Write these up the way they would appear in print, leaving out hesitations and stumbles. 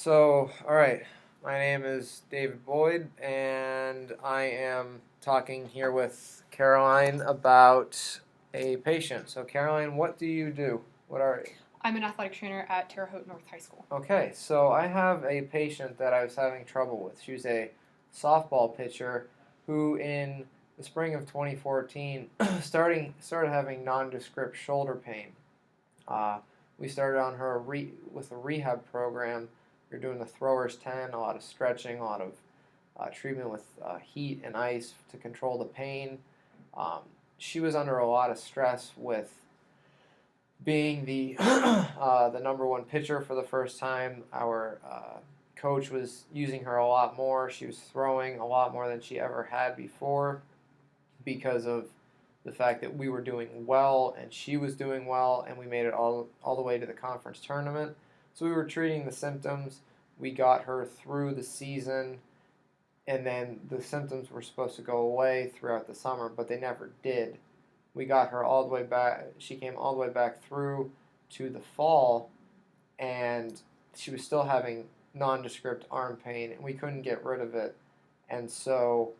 All right, my name is David Boyd, and I am talking here with Caroline about a patient. So, Caroline, what do you do? What are you? I'm an athletic trainer at Terre Haute North High School. Okay, so I have a patient that I was having trouble with. She was a softball pitcher who, in the spring of 2014, started having nondescript shoulder pain. Uh, we started on her with a rehab program. We were doing the throwers 10, a lot of stretching, a lot of treatment with heat and ice to control the pain. Um, she was under a lot of stress with being the number one pitcher for the first time. Our coach was using her a lot more. She was throwing a lot more than she ever had before because of the fact that we were doing well and she was doing well, and we made it all the way to the conference tournament. So we were treating the symptoms. We got her through the season, and then the symptoms were supposed to go away throughout the summer, but they never did. We got her all the way back. She came all the way back through to the fall, and she was still having nondescript arm pain, and we couldn't get rid of it. And so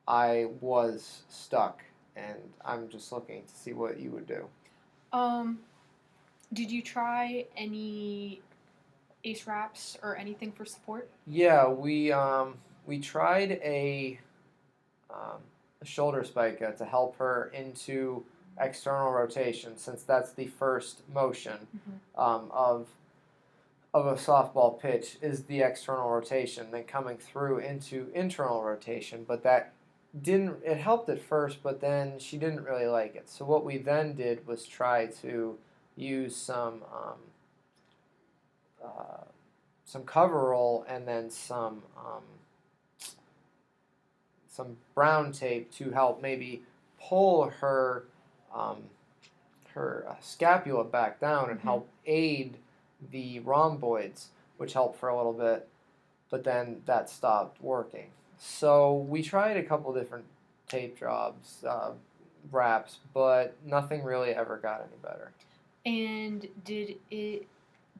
I was stuck, and I'm just looking to see what you would do. Um, did you try any ACE wraps or anything for support? Yeah, we tried um, a shoulder spica to help her into external rotation, since that's the first motion of a softball pitch is the external rotation, then coming through into internal rotation. But that didn't it helped at first, but then she didn't really like it. So what we then did was try to use some coverall and then some brown tape to help maybe pull um, her scapula back down and help aid the rhomboids, which helped for a little bit, but then that stopped working. So we tried a couple different tape jobs, wraps, but nothing really ever got any better. And did it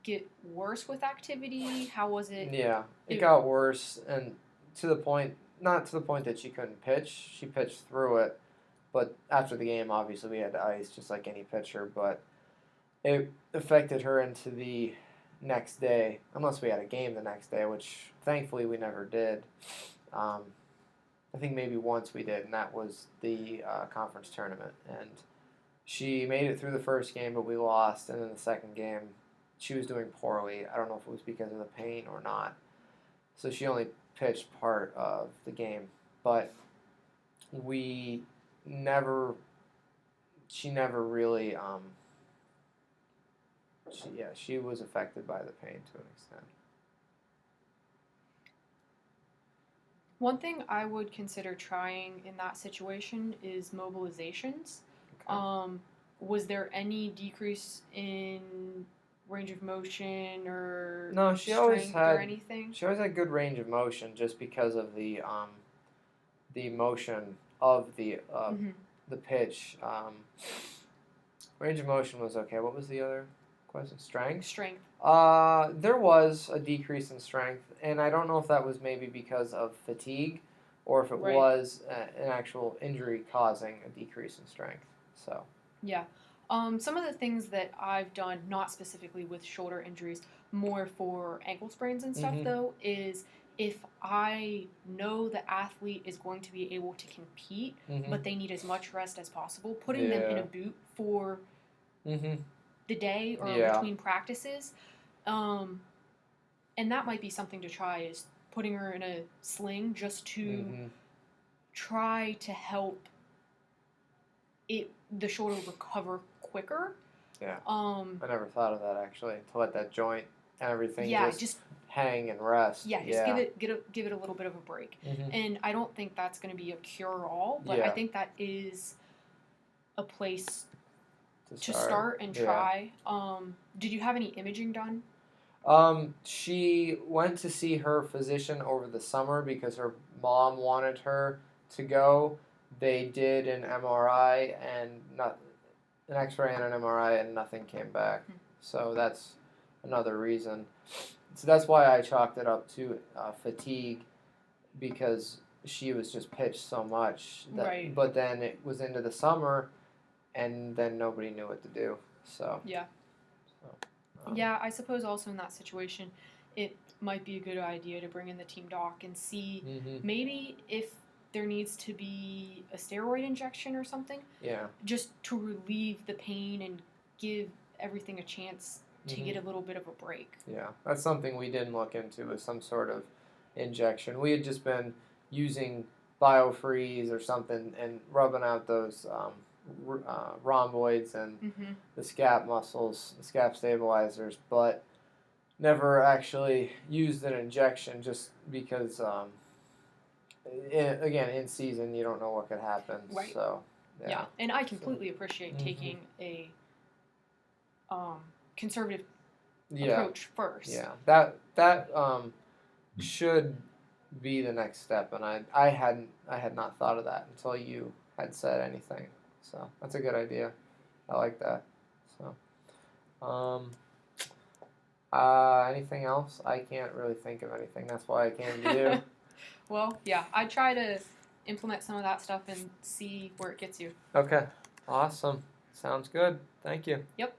get worse with activity? How was it? Yeah, it got worse, and to the point, not to the point that she couldn't pitch. She pitched through it, but after the game, obviously we had to ice just like any pitcher, but it affected her into the next day, unless we had a game the next day, which thankfully we never did. Um, I think maybe once we did, and that was the conference tournament. And she made it through the first game, but we lost. And then the second game, she was doing poorly. I don't know if it was because of the pain or not. So she only pitched part of the game, but we never. She never really. She was affected by the pain to an extent. One thing I would consider trying in that situation is mobilizations. Okay. Was there any decrease in range of motion or No, strength or anything? she always had good range of motion just because of the motion of the pitch. Range of motion was okay. What was the other question? Strength. Strength. There was a decrease in strength, and I don't know if that was maybe because of fatigue, or if it Right. was an actual injury causing a decrease in strength. So. Yeah. Some of the things that I've done, not specifically with shoulder injuries, more for ankle sprains and stuff, though, is if I know the athlete is going to be able to compete, but they need as much rest as possible, putting them in a boot for the day or between practices. And that might be something to try, is putting her in a sling just to try to help the shoulder recover quicker. Yeah. I never thought of that, actually, to let that joint and everything just hang and rest. Yeah, just give it a little bit of a break. And I don't think that's going to be a cure-all, but I think that is a place to start and try. Did you have any imaging done? She went to see her physician over the summer because her mom wanted her to go. They did an MRI and an X-ray and an MRI, and nothing came back. So that's another reason. so that's why I chalked it up to fatigue, because she was just pitched so much. Right. But then it was into the summer, and then nobody knew what to do. So Yeah. So, Yeah, I suppose also in that situation, it might be a good idea to bring in the team doc and see maybe if there needs to be a steroid injection or something, Yeah. just to relieve the pain and give everything a chance to get a little bit of a break. Yeah, that's something we didn't look into, is some sort of injection. We had just been using biofreeze or something and rubbing out those rhomboids and the scap muscles, the scap stabilizers, but never actually used an injection, just because, again, in season, you don't know what could happen. Right. So, Yeah, and I completely appreciate taking a conservative approach first. Yeah, that should be the next step, and I had not thought of that until you had said anything. So that's a good idea. I like that. So, anything else? I can't really think of anything. That's why I came to you. Well, yeah, I try to implement some of that stuff and see where it gets you. Okay, awesome. Sounds good. Thank you. Yep.